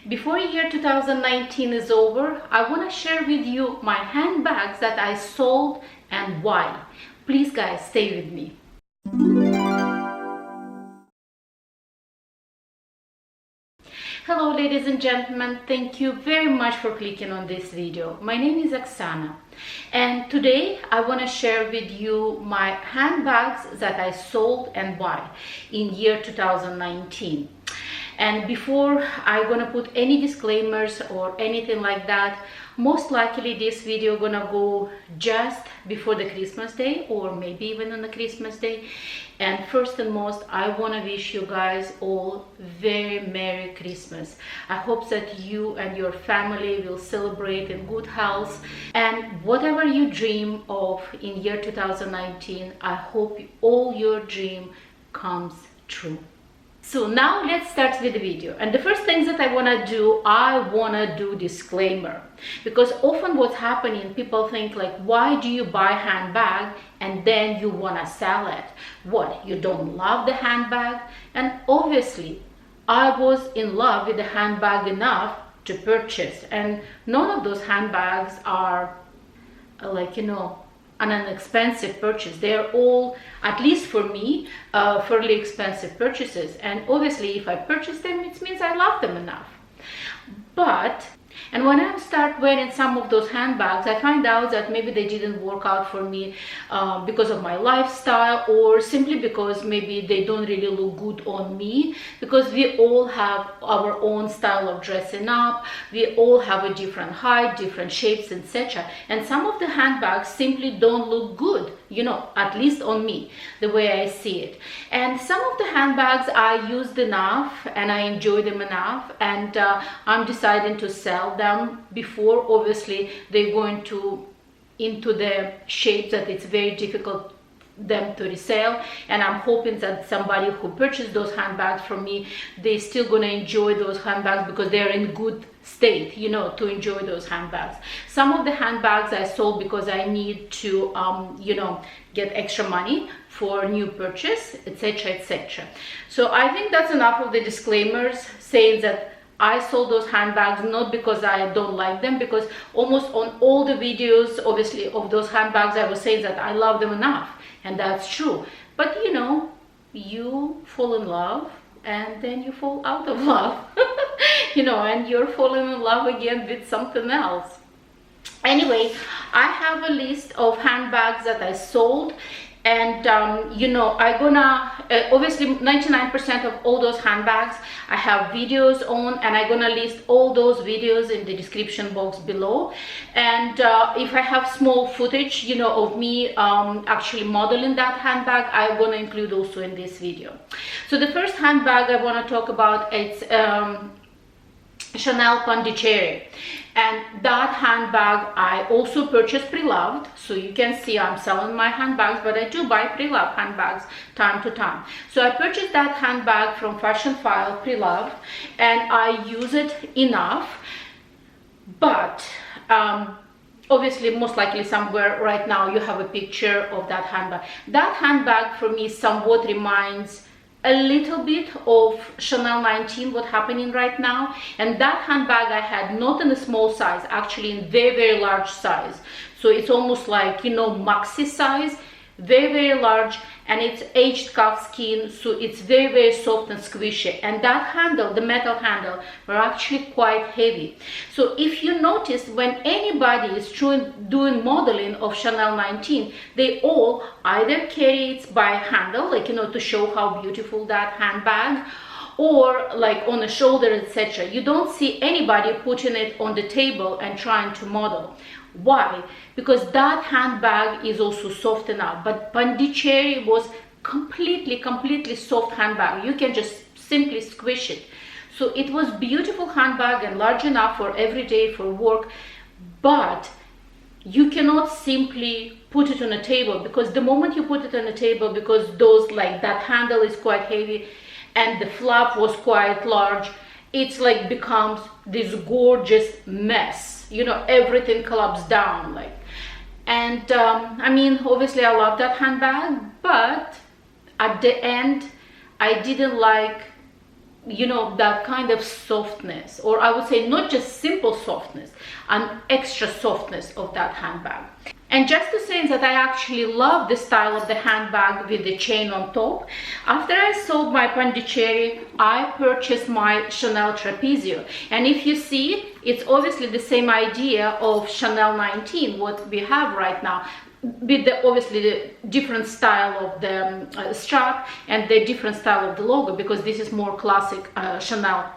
Before year 2019 is over, I want to share with you my handbags that I sold and why. Please guys, stay with me. Hello ladies and gentlemen, thank you very much for clicking on this video. My name is Oksana and today I want to share with you my handbags that I sold and why in year 2019. And before I'm gonna put any disclaimers or anything like that, most likely this video gonna go just before the Christmas day or maybe even on the Christmas day. And first and most, I wanna wish you guys all very Merry Christmas. I hope that you and your family will celebrate in good health, and whatever you dream of in year 2019, I hope all your dream comes true. So now let's start with the video. And the first thing that I want to do disclaimer, because often what's happening, people think like, why do you buy handbag and then you want to sell it? What, you don't love the handbag? And obviously I was in love with the handbag enough to purchase, and none of those handbags are like, you know, an expensive purchase. They're all, at least for me, fairly expensive purchases. And obviously if I purchase them, it means I love them enough. And when I start wearing some of those handbags, I find out that maybe they didn't work out for me because of my lifestyle, or simply because maybe they don't really look good on me, because we all have our own style of dressing up. We all have a different height, different shapes, etc. And some of the handbags simply don't look good, you know, at least on me, the way I see it. And some of the handbags I used enough and I enjoy them enough, and I'm deciding to sell them before obviously they go into the shapes that it's very difficult them to resell. And I'm hoping that somebody who purchased those handbags from me, they still gonna enjoy those handbags because they're in good state, you know, to enjoy those handbags. Some of the handbags I sold because I need to you know, get extra money for new purchase, etc, etc. So I think that's enough of the disclaimers saying that I sold those handbags not because I don't like them, because almost on all the videos obviously of those handbags I was saying that I love them enough, and that's true. But you know, you fall in love and then you fall out of love you know, and you're falling in love again with something else. Anyway, I have a list of handbags that I sold, and you know, I gonna obviously 99% of all those handbags I have videos on, and I'm gonna list all those videos in the description box below. And if I have small footage, you know, of me actually modeling that handbag, I'm gonna include also in this video. So the first handbag I want to talk about, it's Chanel Pondicherry, and that handbag I also purchased pre-loved. So you can see I'm selling my handbags, but I do buy pre-loved handbags time to time. So I purchased that handbag from Fashion File pre-loved, and I use it enough. But obviously most likely somewhere right now you have a picture of that handbag. That handbag for me somewhat reminds a little bit of Chanel 19, what's happening right now. And that handbag I had not in a small size, actually in very large size. So it's almost like, you know, maxi size, very large, and it's aged calf skin, so it's very soft and squishy. And that handle, the metal handle, were actually quite heavy. So if you notice, when anybody is doing modeling of Chanel 19, they all either carry it by handle, like, you know, to show how beautiful that handbag, or like on the shoulder, etc. You don't see anybody putting it on the table and trying to model. Why? Because that handbag is also soft enough. But Pondicherry was completely soft handbag. You can just simply squish it. So it was beautiful handbag and large enough for every day, for work. But you cannot simply put it on a table, because the moment you put it on a table, because those, like, that handle is quite heavy and the flap was quite large, it's like becomes this gorgeous mess, you know, everything collapses down, like. And I mean, obviously I love that handbag, but at the end I didn't like you know, that kind of softness, or I would say not just simple softness, an extra softness of that handbag. And just to say that I actually love the style of the handbag with the chain on top. After I sold my Pondicherry, I purchased my Chanel Trapezium. And if you see, it's obviously the same idea of Chanel 19, what we have right now, with the obviously the different style of the strap and the different style of the logo, because this is more classic Chanel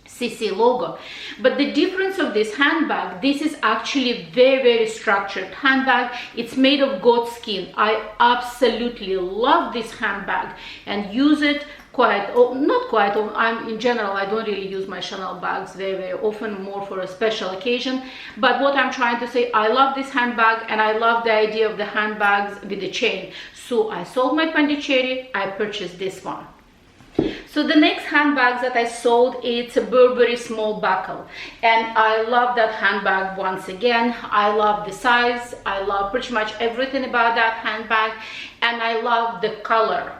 CC logo. But the difference of this handbag, this is actually very structured handbag. It's made of goat skin. I absolutely love this handbag and use it quite, not quite, I'm in general, I don't really use my Chanel bags very often, more for a special occasion. But what I'm trying to say, I love this handbag and I love the idea of the handbags with the chain. So I sold my Pondicherry, I purchased this one. So the next handbag that I sold, it's a Burberry small buckle, and I love that handbag once again. I love the size, I love pretty much everything about that handbag, and I love the color.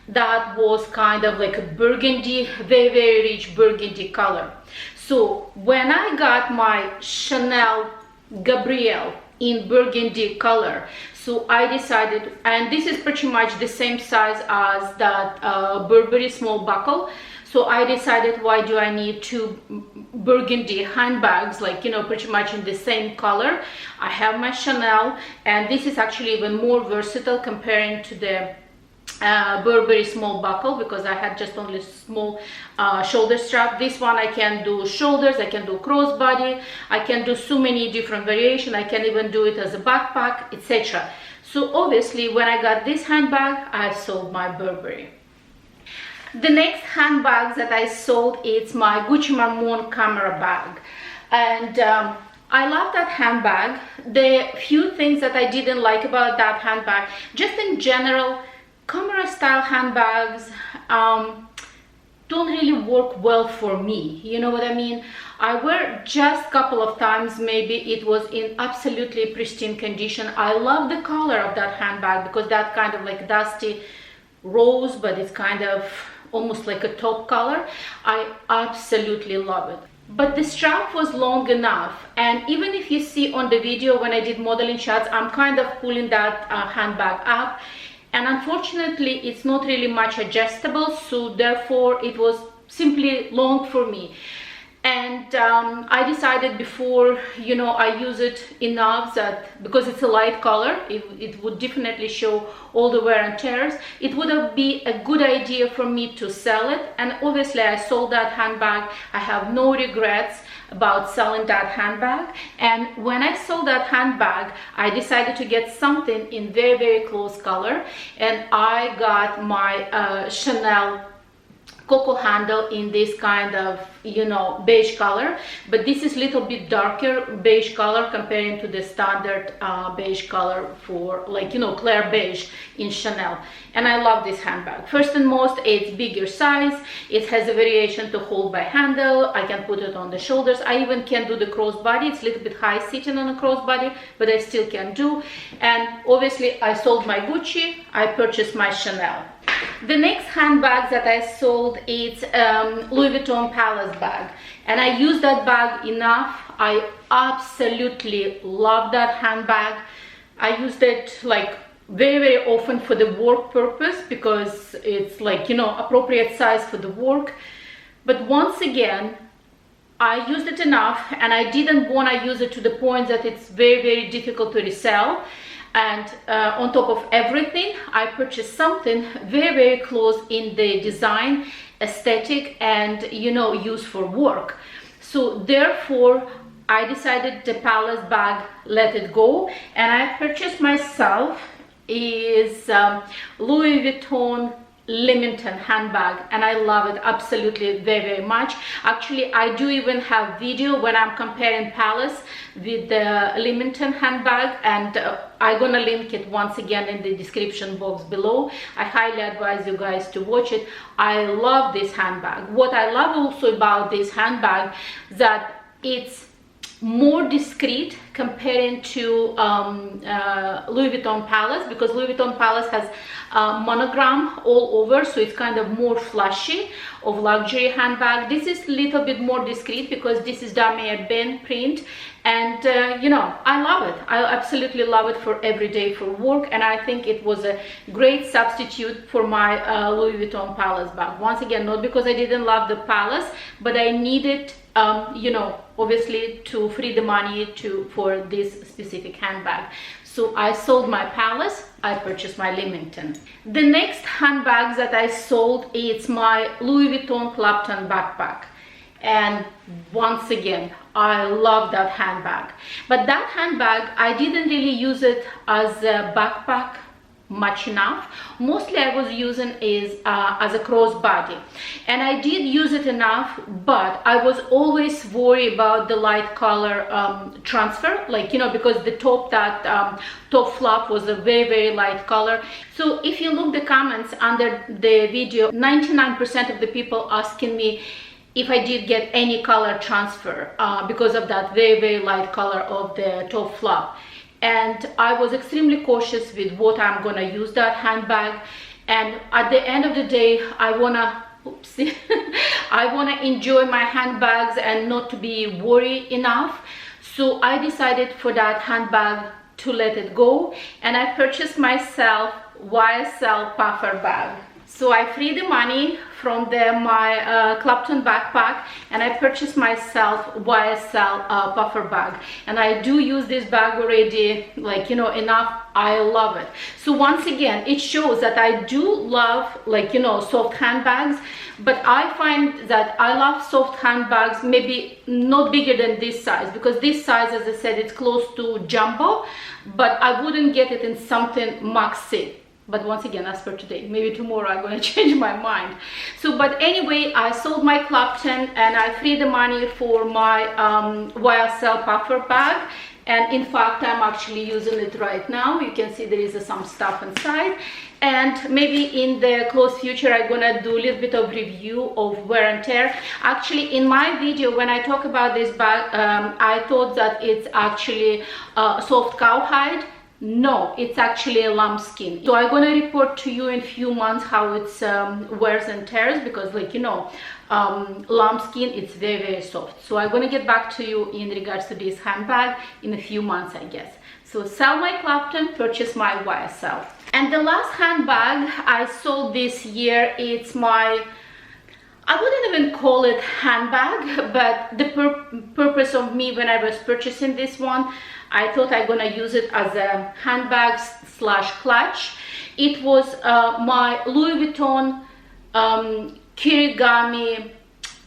That was kind of like a burgundy, very rich burgundy color. So when I got my Chanel Gabrielle in burgundy color, so I decided, and this is pretty much the same size as that Burberry small buckle. So I decided, why do I need two burgundy handbags, like, you know, pretty much in the same color? I have my Chanel, and this is actually even more versatile comparing to the Burberry small buckle, because I had just only small shoulder strap. This one I can do shoulders, I can do crossbody, I can do so many different variations. I can even do it as a backpack, etc. So obviously when I got this handbag, I sold my Burberry. The next handbag that I sold, it's my Gucci Marmont camera bag, and I love that handbag. The few things that I didn't like about that handbag, just in general, camera style handbags don't really work well for me, you know what I mean? I wear just a couple of times, maybe it was in absolutely pristine condition. I love the color of that handbag, because that kind of like dusty rose, but it's kind of almost like a taupe color. I absolutely love it. But the strap was long enough, and even if you see on the video when I did modeling shots, I'm kind of pulling that handbag up, and unfortunately it's not really much adjustable, so therefore it was simply long for me. And I decided before, you know, I use it enough that, because it's a light color, it would definitely show all the wear and tears. It would be a good idea for me to sell it, and obviously I sold that handbag. I have no regrets about selling that handbag. And when I sold that handbag, I decided to get something in very close color, and I got my Chanel Coco handle in this kind of, you know, beige color, but this is a little bit darker beige color comparing to the standard beige color for, like, you know, Claire beige in Chanel. And I love this handbag. First and most, it's bigger size, it has a variation to hold by handle, I can put it on the shoulders, I even can do the crossbody. It's a little bit high sitting on a crossbody, but I still can do. And obviously I sold my Gucci, I purchased my Chanel. The next handbag that I sold is Louis Vuitton Palace bag, and I use that bag enough. I absolutely love that handbag. I used it like very often for the work purpose, because it's like, you know, appropriate size for the work. But once again, I used it enough, and I didn't want to use it to the point that it's very difficult to resell. And on top of everything, I purchased something very close in the design, aesthetic, and, you know, use for work. So therefore I decided the Palace bag, let it go, and I purchased myself is Louis Vuitton Louboutin handbag, and I love it absolutely very much. Actually, I do even have video when I'm comparing Palace with the Louboutin handbag, and I'm gonna link it once again in the description box below. I highly advise you guys to watch it. I love this handbag. What I love also about this handbag, that it's more discreet comparing to Louis Vuitton Palace, because Louis Vuitton Palace has monogram all over, so it's kind of more flashy of luxury handbag. This is a little bit more discreet because this is Damier Ben print, and you know, I love it. I absolutely love it for every day for work, and I think it was a great substitute for my Louis Vuitton Palace bag. Once again, not because I didn't love the Palace, but I needed you know, obviously to free the money for this specific handbag. So I sold my Palace, I purchased my Leamington. The next handbags that I sold, it's my Louis Vuitton Clapton backpack. And once again, I love that handbag. But that handbag, I didn't really use it as a backpack much enough. Mostly I was using is as a crossbody, and I did use it enough, but I was always worried about the light color transfer, like, you know, because the top, that top flap was a very light color. So if you look the comments under the video, 99% of the people asking me if I did get any color transfer because of that very light color of the top flap. And I was extremely cautious with what I'm gonna use that handbag. And at the end of the day, I wanna I wanna enjoy my handbags and not to be worried enough. So I decided for that handbag to let it go, and I purchased myself YSL puffer bag. So I freed the money from my Clapton backpack, and I purchased myself YSL puffer bag, and I do use this bag already, like, you know, enough. I love it. So once again, it shows that I do love, like, you know, soft handbags, but I find that I love soft handbags maybe not bigger than this size, because this size, as I said, it's close to jumbo, but I wouldn't get it in something maxi. But once again, as per today, maybe tomorrow I'm going to change my mind. So, but anyway, I sold my Clapton and I freed the money for my YSL puffer bag. And in fact, I'm actually using it right now. You can see there is some stuff inside. And maybe in the close future, I'm gonna do a little bit of review of wear and tear. Actually, in my video, when I talk about this bag, I thought that it's actually soft cowhide. No, it's actually a lambskin. So I'm gonna report to you in a few months how it's wears and tears, because, like, you know, lambskin, it's very soft. So I'm gonna get back to you in regards to this handbag in a few months, I guess. So sell my Clapton, purchase my YSL. And the last handbag I sold this year, it's my, I wouldn't even call it handbag, but the purpose of me when I was purchasing this one, I thought I'm gonna use it as a handbag slash clutch. It was my Louis Vuitton Kirigami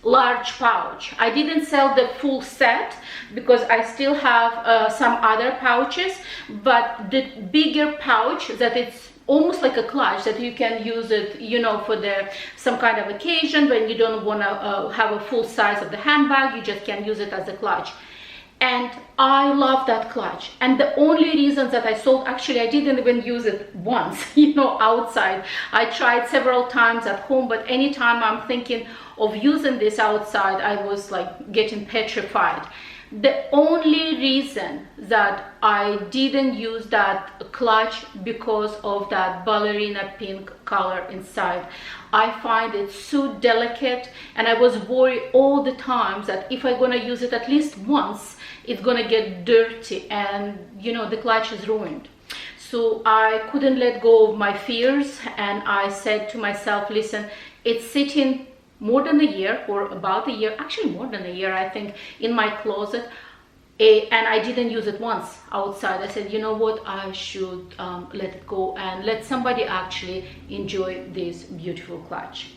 large pouch. I didn't sell the full set because I still have some other pouches, but the bigger pouch that it's almost like a clutch that you can use it, you know, for some kind of occasion when you don't want to have a full size of the handbag, you just can use it as a clutch. And I love that clutch. And the only reasons that I sold, actually I didn't even use it once, you know, outside. I tried several times at home, but anytime I'm thinking of using this outside, I was like getting petrified. The only reason that I didn't use that clutch because of that ballerina pink color inside. I find it so delicate, and I was worried all the time that if I'm gonna use it at least once, it's gonna get dirty and, you know, the clutch is ruined. So I couldn't let go of my fears, and I said to myself, listen, it's sitting more than a year, or about a year, actually more than a year, I think, in my closet, and I didn't use it once outside. I said, you know what, I should let it go and let somebody actually enjoy this beautiful clutch.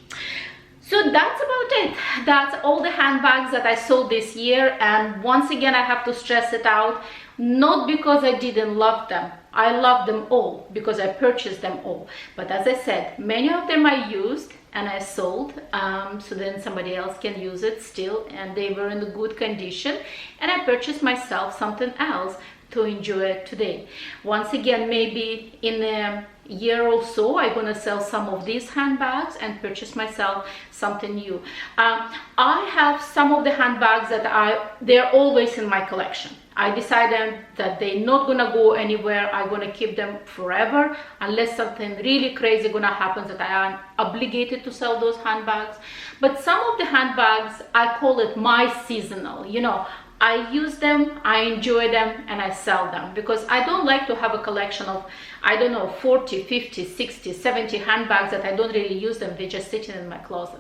So that's about it. That's all the handbags that I sold this year. And once again, I have to stress it out, not because I didn't love them. I love them all because I purchased them all. But as I said, many of them I used and I sold, so then somebody else can use it still, and they were in a good condition, and I purchased myself something else to enjoy it today. Once again, maybe in a year or so, I'm gonna sell some of these handbags and purchase myself something new. I have some of the handbags that they're always in my collection. I decided that they're not gonna go anywhere. I'm gonna keep them forever unless something really crazy gonna happen that I am obligated to sell those handbags. But some of the handbags, I call it my seasonal, you know, I use them, I enjoy them, and I sell them, because I don't like to have a collection of, I don't know, 40, 50, 60, 70 handbags that I don't really use them. They're just sitting in my closet.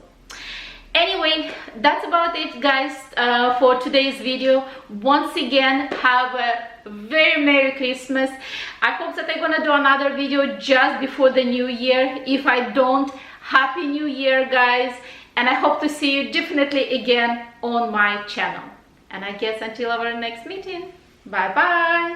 Anyway, that's about it, guys, for today's video. Once again, have a very Merry Christmas. I hope that I'm gonna do another video just before the new year. If I don't, Happy New Year, guys, and I hope to see you definitely again on my channel. And I guess until our next meeting, bye bye.